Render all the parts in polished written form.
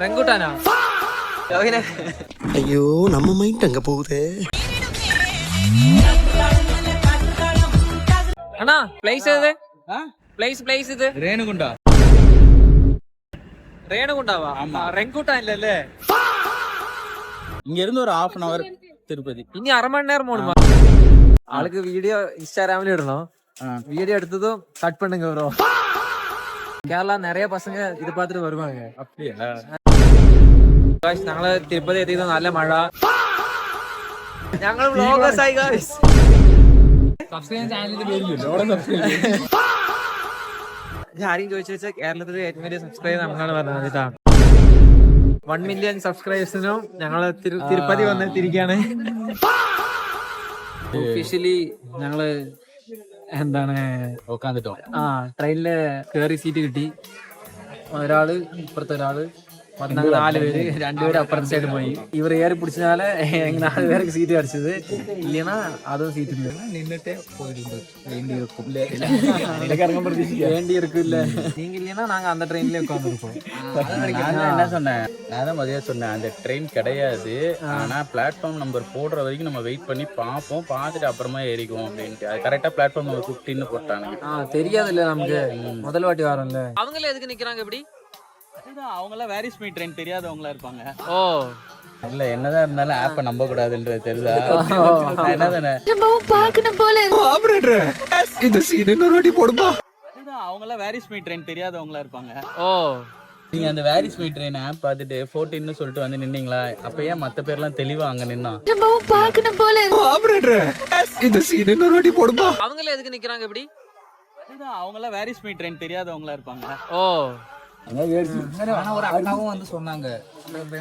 റെങ്കൂട്ടാനോ? അയ്യോ നമ്മ മൈൻഡ് അങ്ങ് പോകുതേ. അണ്ണാ പ്ലേസ് ഏത്? പ്ലേസ് ഇത് ரேணுகுண்டாவா? ரெங்குட்டா இல்லல்ல. இங்க இருந்து ஒரு 1/2 hour திருப்பதி. ഇനി 1/2 മണി നേരം പോണുമാ. ആൾക്ക് വീഡിയോ ഇൻസ്റ്റാഗ്രാമിൽ ഇടണോ? வீடியோ எடுத்ததும் கட் பண்ணுங்க ப்ரோ. கேரளா நிறைய பசங்க இது பார்த்துட்டு வருவாங்க. அப்படியா? ഞങ്ങള് തിരുപ്പതി എത്തിയത് നല്ല മഴ. ഞങ്ങൾ വ്ലോഗേഴ്സ് ആയി ഗായ്സ്. സബ്സ്ക്രൈബ് ചാനലിന്റെ പേരില്ലല്ലോ. ആരെയും ചോദിച്ചു വെച്ചാൽ കേരളത്തിലെ ഏറ്റവും വലിയ സബ്സ്ക്രൈബ് നമ്മളാണ് പറഞ്ഞത്. 1 മില്യൺ സബ്സ്ക്രൈബേഴ്സിനും ഞങ്ങള് തിരുപ്പതി വന്നെത്തിയിരിക്കുകയാണ്. ഒഫീഷ്യലി ഞങ്ങള് എന്താണ് ട്രെയിനില് കേറി സീറ്റ് കിട്ടി. ഒരാള് ഇപ്പുറത്തെ ഒരാള് 4 പേര്, 2 പേര് അപ്പുറത്തെ സൈഡ് പോയി. ഇവർ ഏറി പിടിച്ചാല് 4 പേർക്ക് സീറ്റ് അടിച്ചത്. ഇല്ലനാ അതും സീറ്റ് ഇല്ല. നിന്നിട്ടേ വേണ്ടി ഇരിക്കില്ല. நீங்க இல்லைன்னா நாங்க அந்த ட்ரெயின்ல உட்கார்ந்துருப்போம். என்ன சொன்னேன், நான் தான் மதியம் சொன்னேன் அந்த ட்ரெயின் கிடையாது, ஆனா பிளாட்ஃபார்ம் நம்பர் போடுற வரைக்கும் நம்ம வெயிட் பண்ணி பார்ப்போம், பார்த்துட்டு அப்புறமா ஏறிக்குவோம் அப்படின்ட்டு. அது கரெக்டா பிளாட்ஃபார்ம் நம்பர் 15 போட்டாங்க. தெரியாதுல்ல நமக்கு, முதல் வாட்டி வரோம்ல. அவங்களே எதுக்கு நிக்கிறாங்க இப்படி? அவங்க எல்லாம் வேரிஸ் மீ ட்ரெயின் தெரியாதவங்களா இருப்பாங்க. ஓ இல்ல, என்னதான் இருந்தாலும் ஆப்ப நம்ப கூடாதுன்றது தெரியுதா? என்னதானே இந்த சீன் இன்னொரு வாட்டி போடுமா. அவங்க எல்லாம் வேரிஸ் மீ ட்ரெயின் தெரியாதவங்களா இருப்பாங்க. ஓ நீங்க அந்த வேரிஸ் மீ ட்ரெயின் ஆப் பார்த்துட்டு 14 சொல்லிட்டு வந்து நின்னீங்களா? அப்ப ஏன் மத்த பேர்லாம் தெளிவா அங்க நின்னா? இந்த சீன் இன்னொரு வாட்டி போடுமா. அவங்களே எதுக்கு நிக்கிறாங்க இப்படி? அவங்க எல்லாம் வேரிஸ் மீ ட்ரெயின் தெரியாதவங்களா இருப்பாங்க. ஓ ஒரு அக்காவும் வந்து சொன்னாங்க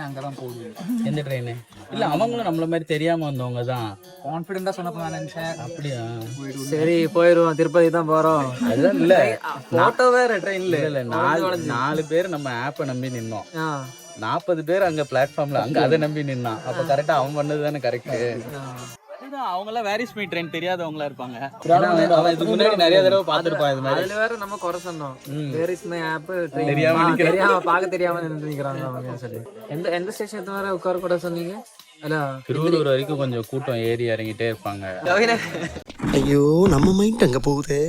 அங்கதான் போகுது எந்த ட்ரெயின். இல்ல, அவங்களும் நம்மள மாதிரி தெரியாம வந்தவங்க தான். கான்பிடென்டா சொன்னப்ப நான் நினைச்சேன் அப்படியா, சரி போயிருவோம், திருப்பதி தான் போறோம். அதுதான் இல்ல, போட்டோ வேற ட்ரெயின்ல இல்ல 4 பேர் நம்ம ஆப்பை நம்பி நின்னோம். 40 பேர் அங்க பிளாட்ஃபார்ம்ல அங்க அதை நம்பி நின்னான். அப்ப கரெக்டா அவன் பண்ணது தானே கரெக்ட். அவங்க எல்லாம் வேரிஸ் மீ ட்ரெயின் தெரியாதவங்களா இருப்பாங்க. அவன் இதுக்கு முன்னாடி நிறைய தடவை பாத்துருப்பான் இது மாதிரி. அதுல வேற நம்ம குறை சொன்னோம், வேர் இஸ் மை ஆப் தெரியாம பார்க்க தெரியாம நின்னுக்கிறாங்க அவங்க சொல்லி. எந்த ஸ்டேஷன் வரை உட்கார கூட சொன்னீங்க? அல்ல, திருவள்ளூர் வரைக்கும் கொஞ்சம் கூட்டம் ஏறி இறங்கிட்டே இருப்பாங்க. ஐயோ நம்ம மைண்ட் அங்க പോകുതേ.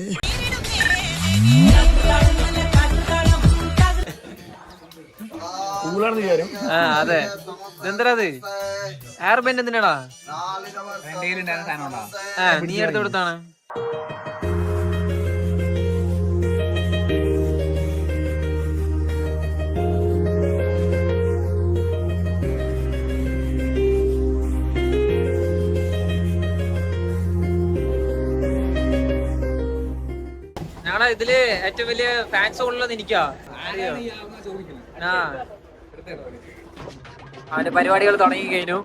അതെ, ഇതെന്തരത്? എയർ ബാൻഡ് എന്തിനാടാ? നീ എടുത്ത് കൊടുത്താണ്. ഞങ്ങളെ ഇതില് ഏറ്റവും വലിയ ഫാൻസ് ഉള്ളത് എനിക്കാ. അവന്റെ പരിപാടികൾ തുടങ്ങി കഴിഞ്ഞു.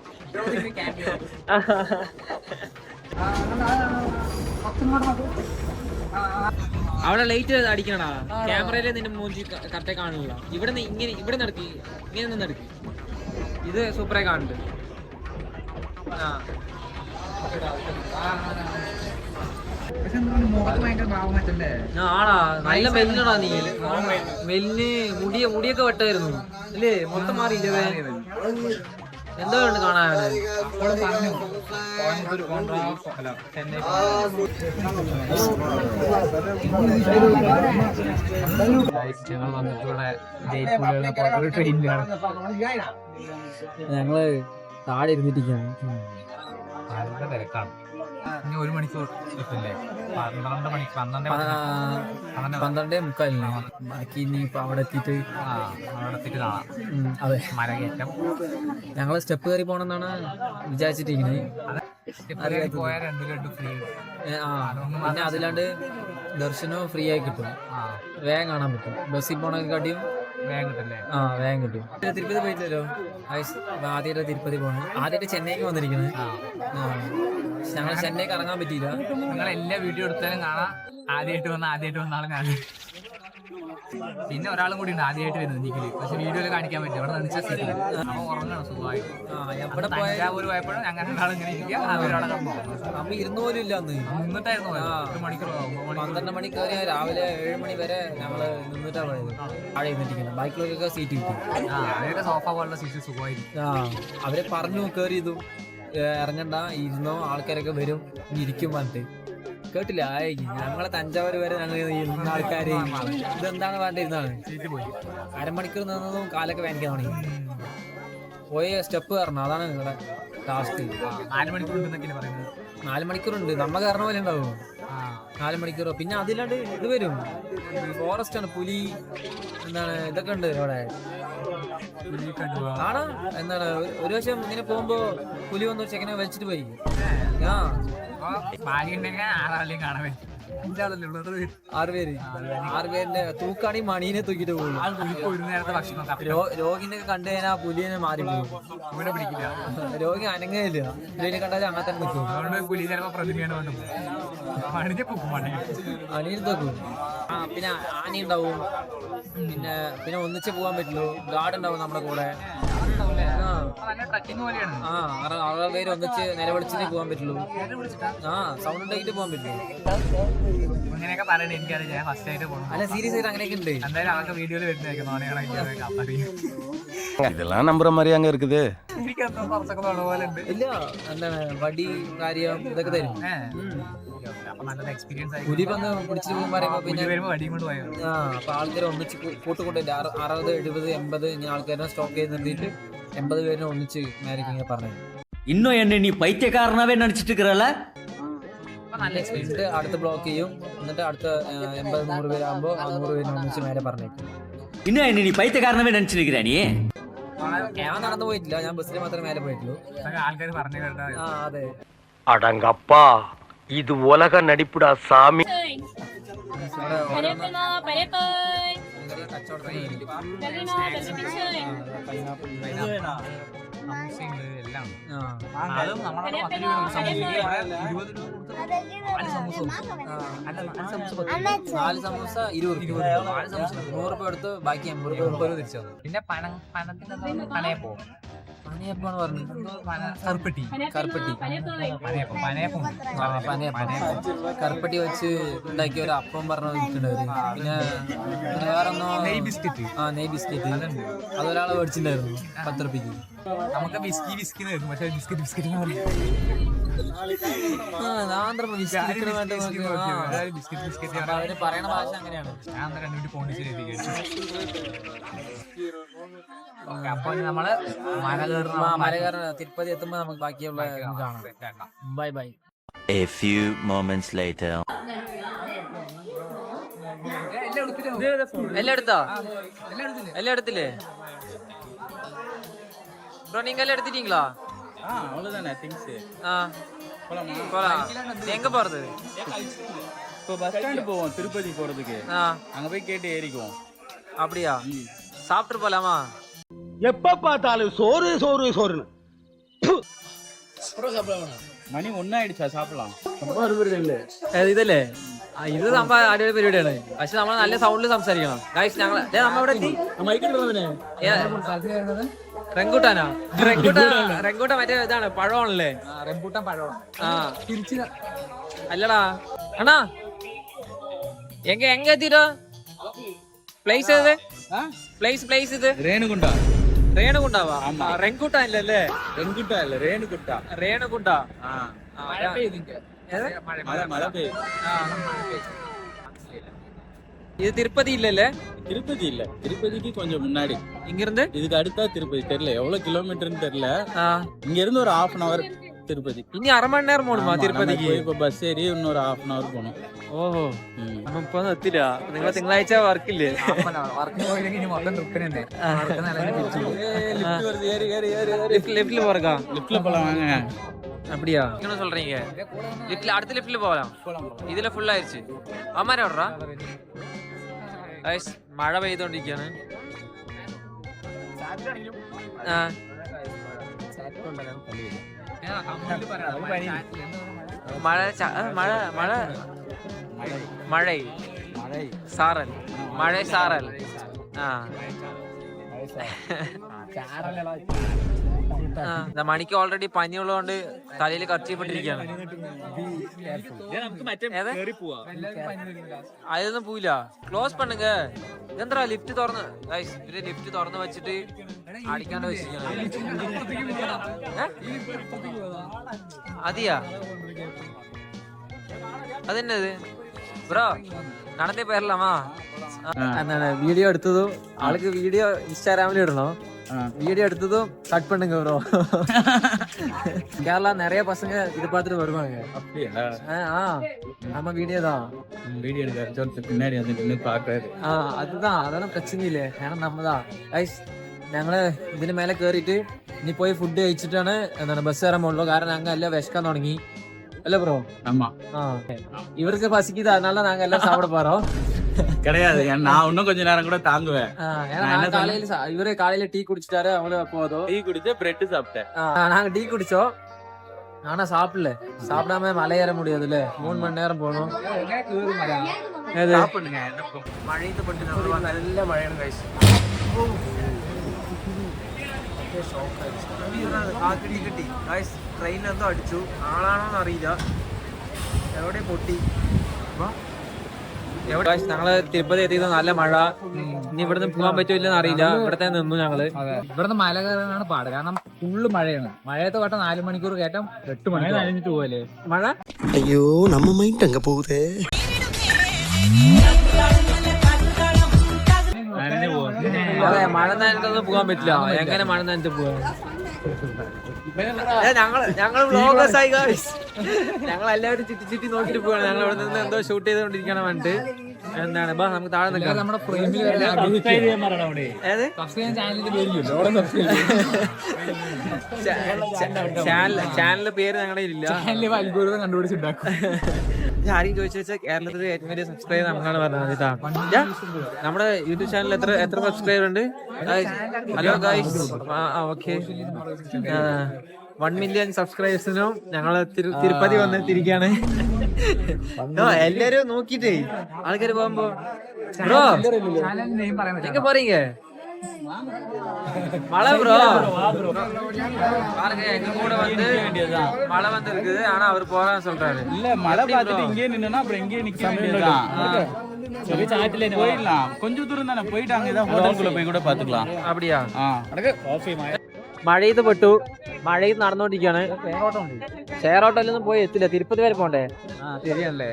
അവിടെ ലൈറ്റ് അടിക്കണടാ, ക്യാമറയില് നിന്റെ മൂഞ്ചി കറക്റ്റ് കാണില്ല. ഇവിടെ ഇവിടെ നടക്കി, ഇങ്ങനെ നിന്ന് നടക്കി. ഇത് സൂപ്പറായി കാണുന്നുണ്ട്. ആടാ, നല്ല മെലിഞ്ഞടാ നീ. മെലിന് മുടിയൊക്കെ വെട്ടായിരുന്നു അല്ലേ? മൊത്തം മാറിയില്ലേ? എന്തോ ഉണ്ട് കാണാനാണ്. ഞങ്ങൾ വന്നിട്ട് ജയ്പൂരിലുള്ള ട്രെയിനിലാണ്. ഞങ്ങള് താഴെ ഇരുന്നിട്ടിരിക്കുകയാണ്. നല്ല തിരക്കാണ്. ഇനി 1 മണിക്കൂർ കിട്ടില്ലേ? 12:30 12:45 ബാക്കി ഇനിയിപ്പോ അവിടെ എത്തിയിട്ട് കാണാം. അതെ, മരകയറ്റം. ഞങ്ങള് സ്റ്റെപ്പ് കയറി പോണെന്നാണ് വിചാരിച്ചിട്ടിരിക്കുന്നത്. പോയാൽ 2 ലഡ്ഡു ഫ്രീ. പിന്നെ അതിലാണ്ട് ദർശനവും ഫ്രീ ആയി കിട്ടും. വേഗം കാണാൻ പറ്റും. ബസ്സിൽ പോണേക്കാട്ടിയും വേഗം കിട്ടല്ലേ? വേഗം കിട്ടും. തിരുപ്പതി പോയിട്ടില്ലല്ലോ. ആദ്യമായിട്ട് തിരുപ്പതി പോകണം. ആദ്യമായിട്ട് ചെന്നൈക്ക് വന്നിരിക്കുന്നത്. ഞങ്ങൾ ചെന്നൈക്ക് ഇറങ്ങാൻ പറ്റിയില്ല. നിങ്ങൾ എല്ലാ വീഡിയോ എടുത്താലും കാണാം. ആദ്യമായിട്ട് വന്നാലും കാണാം. പിന്നെ ഒരാളും കൂടി ഉണ്ട് ആദ്യമായിട്ട് വരുന്നത് നിഖില്. പക്ഷെ വീഡിയോയിൽ കാണിക്കാൻ പറ്റും. അവിടെ നിന്നിച്ച സീറ്റിൽ അവൻ ഉറങ്ങണം സുഖമായിട്ട്. എവിടെ പോയ തഞ്ചാവൂർ പോയപ്പോഴും ഞങ്ങൾ രണ്ടാളും ഇങ്ങനെ ഇരിക്കുക. അവരവിടെ അമ്മ ഇരുന്ന് പോലും ഇല്ല അന്ന്. നിന്നിട്ടായിരുന്നു പോയത്. 8 മണിക്കൂർ 12 മണിക്ക് കയറിയ രാവിലെ 7 മണി വരെ ഞങ്ങള് നിന്നിട്ടാണ് പോയത്. താഴെ ഇരുന്നിട്ടിരിക്കുന്നത്. ബൈക്കിലൊക്കെ സീറ്റ് കിട്ടി. അവരുടെ സോഫ പോലുള്ള സീറ്റ് സുഖമായിരിക്കും. അവരെ പറഞ്ഞു കയറി ഇതും ഇറങ്ങണ്ട, ഇരുന്നോ, ആൾക്കാരൊക്കെ വരും, ഇരിക്കും പറഞ്ഞിട്ട് കേട്ടില്ല. ഞങ്ങളെ തഞ്ചാവൂര് വരെ ഞങ്ങൾ ഇരുന്ന ആൾക്കാര് ഇതെന്താണ് പറഞ്ഞിരുന്നാണ്. സീറ്റ് പോയി. അരമണിക്കൂർ നിന്നതും കാലൊക്കെ വേനിക്കാൻ തുടങ്ങി. പോയ സ്റ്റെപ്പ് കയറണം, അതാണ് നിങ്ങളുടെ ടാസ്ക്. 4 മണിക്കൂർ ഉണ്ടെന്നൊക്കെ പറയുന്നത്. 4 മണിക്കൂറുണ്ട്. നമ്മ കയറണ പോലെ ഉണ്ടാവും 4 മണിക്കൂറോ. പിന്നെ അതിലാണ്ട് ഇത് വരും, ഫോറസ്റ്റ് ആണ്, പുലി എന്താണ് ഇതൊക്കെ ഉണ്ട് അവിടെ. ആണോ എന്താണ് ഒരു വശം ഇങ്ങനെ പോകുമ്പോ പുലി വന്ന് ഒരു ചെക്കനെ വലിച്ചിട്ട് പോയി. ഭാഗ്യണ്ടെങ്കിൽ 6 ആളെയും കാണാൻ പറ്റും. 5 ആളല്ലേ ഉള്ളത്. 6 പേര്. 6 പേരിന്റെ തൂക്കാണി മണീനെ തൂക്കിട്ട് പോകും. ഒരു നേരത്തെ ഭക്ഷണം രോഗിനെ കണ്ടു കഴിഞ്ഞാൽ പുലിനെ മാറി പോകും. ഇവിടെ പിടിക്കില്ല. രോഗി അനങ്ങയില്ല. പുലിനെ കണ്ടാൽ അങ്ങനെ തന്നെ നിൽക്കും. അതുകൊണ്ട് പുലി ചിലപ്പോ പ്രതിനിധിയാണ് കൊണ്ട് മണിഞ്ഞ പോകും. അണിയിൽ തോക്കും. പിന്നെ ആന ഉണ്ടാവും. പിന്നെ പിന്നെ ഒന്നിച്ച് പോകാൻ പറ്റുള്ളൂ. ഗാർഡ് ഉണ്ടാവും നമ്മുടെ കൂടെ. ട്രക്കിംഗ് പോലെയാണ്. 6 പേര് ഒന്നിച്ച് നിലവിളിച്ചിട്ട് പോകാൻ പറ്റുള്ളൂ. സൗണ്ട് ഉണ്ടാക്കിട്ട് പോകാൻ പറ്റുള്ളൂ. അങ്ങനെയൊക്കെ പറയണേ. എനിക്കറിയാം. ഞാൻ ഫസ്റ്റ് ആയിട്ട് പോകണം. അല്ല സീരിയസ് ആയിട്ട് അങ്ങനെയൊക്കെ ഉണ്ട്. എന്തായാലും അതൊക്കെ വീഡിയോയിൽ വരുന്നതായിരിക്കും. இதெல்லாம் நம்புற மாதிரி அங்க இருக்குது. എനിക്കെന്തോ കുറച്ചൊക്കെ തോന്നുന്ന പോലെ ഉണ്ട്. ഇല്ല എന്താണ് വടി കാര്യം ഇതൊക്കെ തരും. അപ്പൊ നല്ലൊരു എക്സ്പീരിയൻസ് ആയി. പുലി വന്ന് പിടിച്ചിട്ട് പോകുമ്പോൾ പറയുമ്പോ പിന്നെ വരുമ്പോ വടിയും കൊണ്ട് പോയത്. അപ്പൊ ആൾക്കാരെ ഒന്നിച്ച് കൂട്ടുകൊണ്ടില്ല. 60, 70, 80 ഇങ്ങനെ ആൾക്കാരെ സ്റ്റോക്ക് ചെയ്ത് നിർത്തിയിട്ട് 80 പേരിനെ ഒന്നിച്ച് മാരിക്ക് ഇങ്ങനെ പറഞ്ഞു. இன்னும் என்ன நீ பைத்தியக்காரனாவே நினைச்சிட்டு இருக்கிறல? നല്ല എക്സ്പീരിയൻസ്. അടുത്ത് ബ്ലോക്ക് ചെയ്യും. എന്നിട്ട് അടുത്ത 80, 100 പേരാകുമ്പോ 100 പേരിനെ ഒന്നിച്ച് മേലെ പറഞ്ഞേക്കും. இன்னும் என்ன நீ பைத்தியக்காரனாவே நினைச்சிட்டு இருக்கிற நீ? ഞാൻ നടന്നു പോയിട്ടില്ല. ഞാൻ ബസ്സിൽ മാത്രമേ മേലെ പോയിട്ടുള്ളൂ. ആൾക്കാർ പറഞ്ഞു കേട്ടാ. അതെ. அடங்கப்பா இது உலக நடிப்புடா சாமி. എല്ലാം അതും നമ്മുടെ 10 രൂപ നാല് സമൂസ 20 രൂപ. 100 രൂപ എടുത്ത് ബാക്കി 80 രൂപ തിരിച്ചു തന്നു. പിന്നെ പണത്തിന്റെ പനയപ്പോ പനയപ്പാണ് പറഞ്ഞത്. കറുപ്പട്ടി കറുപ്പട്ടി വെച്ച് ഉണ്ടാക്കിയ ഒരു അപ്പം പറഞ്ഞ വിൽക്കുന്നുണ്ടായിരുന്നു. പിന്നെ വേറെ ഒന്നോ നെയ് ബിസ്ക്കറ്റ്. നെയ് ബിസ്ക്കറ്റ് അതൊരാളെ മേടിച്ചിട്ടുണ്ടായിരുന്നു 10 രൂപയ്ക്ക്. നമുക്ക് ബിസ്കി ആയിരുന്നു. പക്ഷെ ബിസ്ക്കറ്റ് അവര് പറയണ ഭാഷ അങ്ങനെയാണ്. ഞാൻ 2 മിനിറ്റ് പോണ്ടിച്ചേരി അപ്പൊ നമ്മള് മല കയറ തിരുപ്പതി എത്തുമ്പോ നമുക്ക് ബാക്കിയുള്ള കാണാം. Bye bye. A few moments later. എല്ലാം എടുത്തോ? എല്ലാം എടുത്തില്ലേ ப்ரோ? நீங்க எல்லாம் எடுத்துட்டீங்களா? அவ்வளவுதானே திங்ஸ். போலாம். எங்க போறது? இப்போ பஸ் ஸ்டாண்ட் போவோம் திருப்பதி போறதுக்கு. அங்க போய் கேட்டு ஏறிக்குவோம். அப்படியா? சாப்பிட்டு போலாமா? எப்ப பார்த்தாலும் சோறு சோறு சோறுன்னு. மணி 1 ஆயிடுச்சா? சாப்பிடலாம். ഇതല്ലേ ഇത് സംഭവം അടിപൊളി പരിപാടിയാണ്. പക്ഷെ നമ്മൾ നല്ല സൗണ്ടിൽ സംസാരിക്കണം. ഗൈസ് ഞങ്ങൾ നമ്മളിവിടെ റെങ്കൂട്ടാനാ? റെങ്കൂട്ടാൻ മറ്റേ ഇതാണ് പഴമാണല്ലേ? റംബൂട്ടാൻ പഴം. അല്ലടാ അണ്ണാ எங்க எத்திரோ பிளேஸ் இது? பிளேஸ் இது ரேணுகுண்டாவா? ரெங்குட்டா இல்லல்ல? ரெங்குட்டா இல்ல ரேணுகுட்டா. ரேணுகுண்டா. മഴ പെയ്തിங்க. மழை பெய்யுது. இது திருப்பதி இல்லல்ல? திருப்பதி இல்ல, திருப்பதிக்கு கொஞ்சம் முன்னாடி. இங்க இருந்து இதுக்கு அடுத்தா திருப்பதி. தெரியல எவ்வளவு கிலோமீட்டர்னு தெரியல. இங்க இருந்து ஒரு 1/2 hour திருப்பதி. இனி 1/2 மணி நேரம் போகணுமா திருப்பதிക്ക്? இப்ப பஸ் ஏறி இன்னொரு 1/2 hour പോണം. ഓഹോ അപ്പൊ ഇപ്പൊ എത്തില്ല. നിങ്ങൾ തിങ്കളാഴ്ച വർക്കില്ലേ? വർക്ക് പോയില്ലെങ്കിൽ ഇനി മൊത്തം ട്രിപ്പിന് തന്നെ. லிஃப்ட்ல போறக்கா? லிஃப்ட்ல போலாம் வாங்க. அப்படியா? என்ன சொல்றீங்க? லிஃப்ட்ல அடுத்த லிஃப்ட்ல போகலாம். இதுல ஃபுல் ஆயிருச்சு. അമ്മാരെ ഓർഡറാ? മഴ പെയ്തോണ്ടിരിക്കാണ്. മഴ സാറൽ മഴ സാറൽ ആ മണിക്ക് ഓൾറെഡി പനിയുള്ളതുകൊണ്ട് തലയിൽ കർച്ചിപ്പെട്ടിരിക്കുകയാണ്. അതൊന്നും പോയില്ല. ക്ലോസ് പണ്ണുങ്ക എന്താ ലിഫ്റ്റ് തുറന്ന് ഇവര് ലിഫ്റ്റ് തുറന്ന് വെച്ചിട്ട് അടിക്കാണ്ട് വെച്ചിരിക്കണം. അതിയാ അതെന്നത് ബ്രോ നടന്നേ പേരലാമാ എന്താണ് വീഡിയോ എടുത്തതും ആൾക്ക് വീഡിയോ ഇൻസ്റ്റാഗ്രാമിൽ ഇടണോ, வீடியோ எடுத்ததும் கட் பண்ணுங்க ப்ரோ. கேரளா நிறைய பசங்க இது பார்த்துட்டு வருவாங்க. நம்ம வீடியோ தான் வீடியோ எடுக்க பின்னாடி வந்து நின்று பார்க்கறது. அதுதான் அதெல்லாம் பிரச்சனை இல்லை. ஏன்னா நம்ம தான் ഞങ്ങള് ഇതിന് മേലെ കേറിയിട്ട് ഇനി പോയി ഫുഡ് കഴിച്ചിട്ടാണ് എന്താണ് ബസ് കയറാൻ പോകുള്ളൂ. കാരണം ഞങ്ങൾ എല്ലാം വിശക്കാൻ തുടങ്ങി അല്ലേ ബ്രോ? ഇവർക്ക് പസിക്കുത്, அதனால நாங்க எல்லாம் சாப்பிட போறோம். கிடையாது, நான் இன்னும் கொஞ்ச நேரம் கூட தாங்குவேன். இவரு காலையில டீ குடிச்சிட்டாரு, அவங்களு போதும். டீ குடிச்சு பிரெட் சாப்பிட்டேன். நாங்க டீ குடிச்சோம், ஆனா சாப்பிடல. சாப்பிடாம மலை ஏற முடியாதுல்ல, 3 மணி நேரம் போகணும். മഴയത്ത് പെട്ട് നല്ല മഴയാണ് കഴിച്ചു. ട്രെയിനെന്തോ അടിച്ചു, ആളാണോന്ന് അറിയില്ല, എവിടെ പൊട്ടി. ഞങ്ങള് തിരുപ്പതി എത്തിയത് നല്ല മഴ. ഇനി ഇവിടുന്ന് പോകാൻ പറ്റൂല്ലെന്ന് അറിയില്ല, ഇവിടത്തെ നിന്നു ഞങ്ങള്. ഇവിടുന്ന് മല കയറാനാണ് പാട്, കാരണം ഫുള്ള് മഴയാണ്. മഴയത്ത് വട്ടം 4 മണിക്കൂർ കയറ്റം 8 മണി കഴിഞ്ഞിട്ട് പോകല്ലേ മഴ. അയ്യോ നമ്മ മൈൻഡ് അങ്ങ് പോകുതേ. അതെ, മഴ നനഞ്ഞൊന്നും പോകാൻ പറ്റില്ല. എങ്ങനെ മഴ നനഞ്ഞിട്ട് പോവാ? ഞങ്ങള് വ്ലോഗേഴ്സായി ഞങ്ങൾ എല്ലാവരും ചുറ്റി ചുറ്റി നോക്കിട്ട് പോവാണ്. ഞങ്ങൾ ഇവിടെ നിന്ന് എന്തോ ഷൂട്ട് ചെയ്തോണ്ടിരിക്കണം വേണ്ടിട്ട്. എന്താണ് ബാ നമുക്ക് താഴെ നിൽക്കാം. നമ്മുടെ ചാനലിന്റെ പേര് ഞങ്ങളുടെ ഇല്ല, കണ്ടുപിടിച്ചുണ്ടാക്കും. ആരെയും ചോദിച്ചു വെച്ചാൽ കേരളത്തിലെ ഏറ്റവും വലിയ സബ്സ്ക്രൈബർ നമുക്കാണ് പറഞ്ഞത്. നമ്മുടെ യൂട്യൂബ് ചാനൽ എത്ര സബ്സ്ക്രൈബർ ഉണ്ട്? ഹലോ ഗൈസ്, ഓക്കെ 1 മില്യൺ സബ്സ്ക്രൈബേഴ്സിനും ഞങ്ങള് തിരുപ്പതി വന്നെത്തിരിക്കാണ്. എല്ലാരും നോക്കിട്ടേ ആൾക്കാര് പോകുമ്പോ ബ്രോ நீங்க போறீங்க மழை ப்ரோ பாருங்க, எங்க கூட வந்து மழை வந்து இருக்குது. ஆனா அவர் போறான்னு சொல்றாரு. இல்ல மழை பார்த்துட்டு இங்கே நின்னா அப்புறம் இங்கே நிக்க வேண்டியதுதான். போயிடலாம், கொஞ்சம் தூரம் தானே, போயிட்டாங்க ஏதாவது ஹோட்டலுக்குள்ள போய் கூட பாத்துக்கலாம். அப்படியா? മഴയത് പെട്ടു, മഴയിൽ നടന്നുകൊണ്ടിരിക്കുകയാണ്. ഷെയർ ഓട്ടോയിലൊന്നും പോയി എത്തില്ല, തിരുപ്പതി വരെ പോണ്ടേ? ശരിയല്ലേ?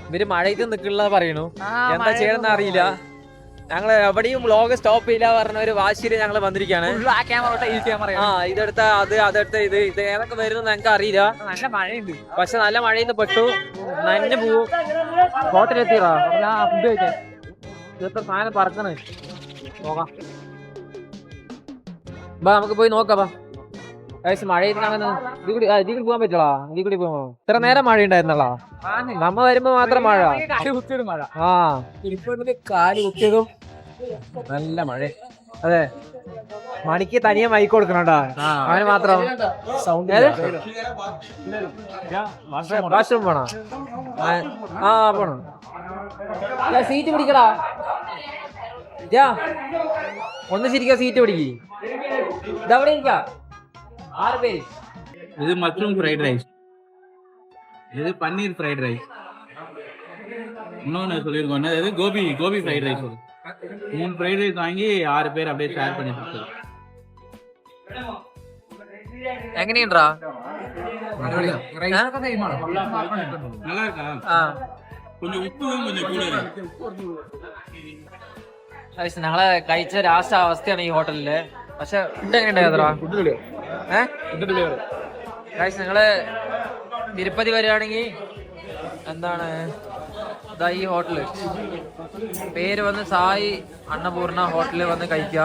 ഇവര് മഴയത്ത് നിൽക്കില്ല പറയണു, എന്താ ചെയ്യണമെന്ന് അറിയില്ല. ഞങ്ങള് എവിടെയും വ്ലോഗ് സ്റ്റോപ്പ് ചെയ്യില്ല പറഞ്ഞ ഒരു വാശിയില് ഞങ്ങള് വന്നിരിക്കുകയാണ്. ഇതെടുത്ത അതെടുത്ത ഇത് ഏതൊക്കെ വരുന്നു ഞങ്ങൾക്ക് അറിയില്ല. നല്ല മഴയുണ്ട്, പക്ഷെ നല്ല മഴയിൽ പെട്ടു, നനഞ്ഞു പോവും. ഹോട്ടലെത്തിയതാ ഫുഡ് കഴിക്കാൻ. ഇതൊക്കെ സാധനം പറക്കണേ. നോക്കാം ബാ, നമുക്ക് പോയി നോക്കാം. ബാ മഴയിൽ ഇതിൽ പോകാൻ പറ്റുള്ളാ? ഇതിൽ കൂടി പോകുമ്പോ ഇത്ര നേരം മഴ ഉണ്ടായിരുന്നല്ലോ. നമ്മ വരുമ്പോ മാത്രം മഴ. കാല് കുത്തിയതും നല്ല മഴ. അതെ, മണിക്ക് തനിയെ മൈക്ക് കൊടുക്കണോട്ടാ, അവന് മാത്രം. വാഷ്റൂം പോണോ? പോണോ? സീറ്റ് പിടിക്കടാ, ഒന്ന് ശരിക്കാ സീറ്റ് പിടിക്ക്. ഇതവിടെ ഇരിക്കാ. 6 பேர். இது மஷ்ரூம் ஃப்ரைட் ரைஸ், இது பன்னீர் ஃப்ரைட் ரைஸ், இன்னொன்று சொல்லியிருக்கோம் இது gobi fried rice. 3 fried rice வாங்கி 6 பேர் அப்படியே ஷேர் பண்ணி சாப்பிடுவோம். എങ്ങനെയുണ്ടാ? நல்லா இருக்கா? கொஞ்சம் உப்பும் கொஞ்சம் கூட இருக்கு. ഞങ്ങളെ കഴിച്ച ലാസ്റ്റ് അവസ്ഥയാണ് ഈ ഹോട്ടലില്. പക്ഷെ ഫുഡ് എങ്ങനെയുണ്ടായിരുന്നാ? നിങ്ങള് തിരുപ്പതി വരികയാണെങ്കിൽ എന്താണ് ഇതാ ഈ ഹോട്ടല്, പേര് വന്ന് സായി അന്നപൂർണ ഹോട്ടലിൽ വന്ന് കഴിക്കുക.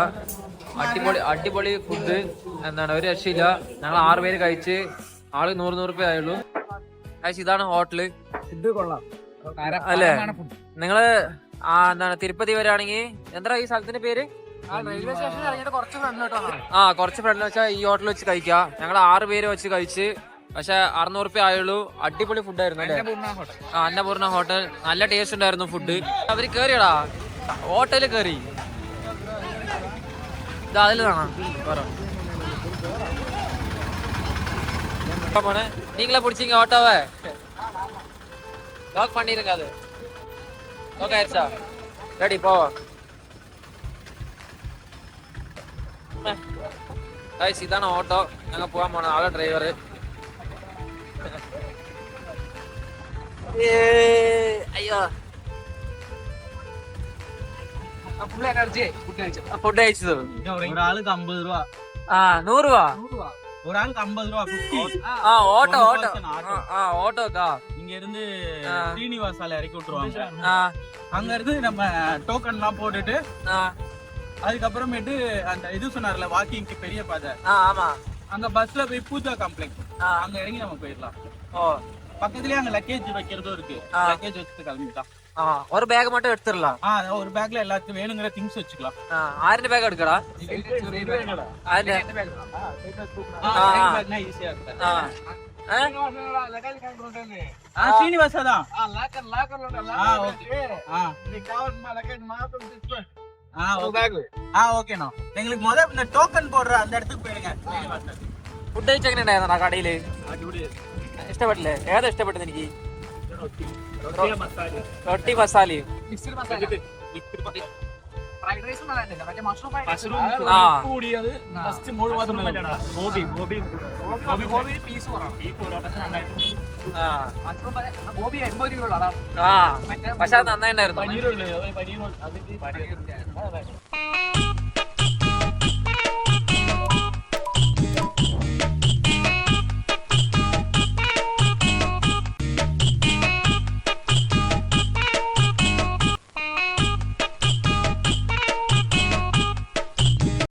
അടിപൊളി ഫുഡ്, എന്താണ് ഒരു രക്ഷയില്ല. ഞങ്ങൾ 6 പേര് കഴിച്ച് ആള് 100 രൂപ ആയുള്ളൂ. കഴിച്ച് ഇതാണ് ഹോട്ടല്. ഫുഡ് കൊള്ളാം അല്ലേ? നിങ്ങള് എന്താണ് തിരുപ്പതി വരികയാണെങ്കിൽ എന്താ ഈ സ്ഥലത്തിന്റെ പേര്? റെയിൽവേ സ്റ്റേഷനിൽ ഇറങ്ങിയിട്ട് കുറച്ച് ഫ്രണ്ടിലോട്ട് കുറച്ച് ഫ്രണ്ടിൽ വെച്ചാൽ ഈ ഹോട്ടലിൽ വെച്ച് കഴിക്കാം. ഞങ്ങൾ 6 പേര് വെച്ച് കഴിച്ച് പക്ഷെ 600 റുപ്യ ആയുള്ളൂ. അടിപൊളി ഫുഡായിരുന്നു അല്ലേ? അന്നപൂർണ ഹോട്ടൽ. നല്ല ടേസ്റ്റ് ഉണ്ടായിരുന്നു ഫുഡ്. അവര് കേറിയടാ ഹോട്ടലിൽ കേറി. ഇത് അതിൽ കാണാം. நீங்களே பிடிச்சிங்க ஆட்டோவை. லாக் பண்ணிருங்க. அது லாக் ஆயிடுச்சா? ரெடி போ. கைஸ் இதான ஆட்டோ. நாங்க போகாம போன ஆள டிரைவர். ஐயோ ഫുഡ് എനർജി ഫുഡ് കഴിച്ചത് ഒരാൾക്ക് 50 രൂപ. 100 രൂപ. ഒരാൾക്ക് 50 രൂപ. 50. ഓട്ടോ ஓட்டோக்கா இங்க இருந்து ஸ்ரீனிவாசால இறக்கி விட்டுருவாங்க. அங்க இருந்து நம்ம டோக்கன் எல்லாம் போட்டுட்டு அதுக்கப்புறமேட்டு அந்த இது சொன்னார்ல வாக்கிங்க்கு பெரிய பாதை. ஆமா. அங்க பஸ்ல போய் பூஜா காம்ப்ளெக்ஸ் அங்க இறங்கி நம்ம போயிடலாம். பக்கத்துலயே அங்க லக்கேஜ் வைக்கிறதும் இருக்கு. லக்கேஜ் வச்சுட்டு கிளம்பிட்டான். ஒரு பேக் மட்டும் எடுத்துடலாம். ஒரு பேக்ல எல்லாத்துக்கும் வேணுங்கிற திங்ஸ் வச்சுக்கலாம். ஆயிரம் பேக் எடுக்கடா. ஈஸியா இருக்கு. ஸ்ரீனிவாசா தான். ஓகேண்ணா. எங்களுக்கு முதல்ல இந்த டோக்கன் போடுற அந்த இடத்துக்கு போயிடுங்க. ഫുഡ് കഴിച്ചെങ്ങനെയുണ്ടായിരുന്നു ആ കടയില്? ഇഷ്ടപ്പെട്ടില്ലേ? ഏതാ ഇഷ്ടപ്പെട്ടത് എനിക്ക്? റൊട്ടി മസാലയും ഫ്രൈഡ് റൈസ് മറ്റേ മഷ്റൂം പീസ് ഗോപി 80 രൂപ. പക്ഷെ അത് നന്നായിട്ടുണ്ടായിരുന്നു.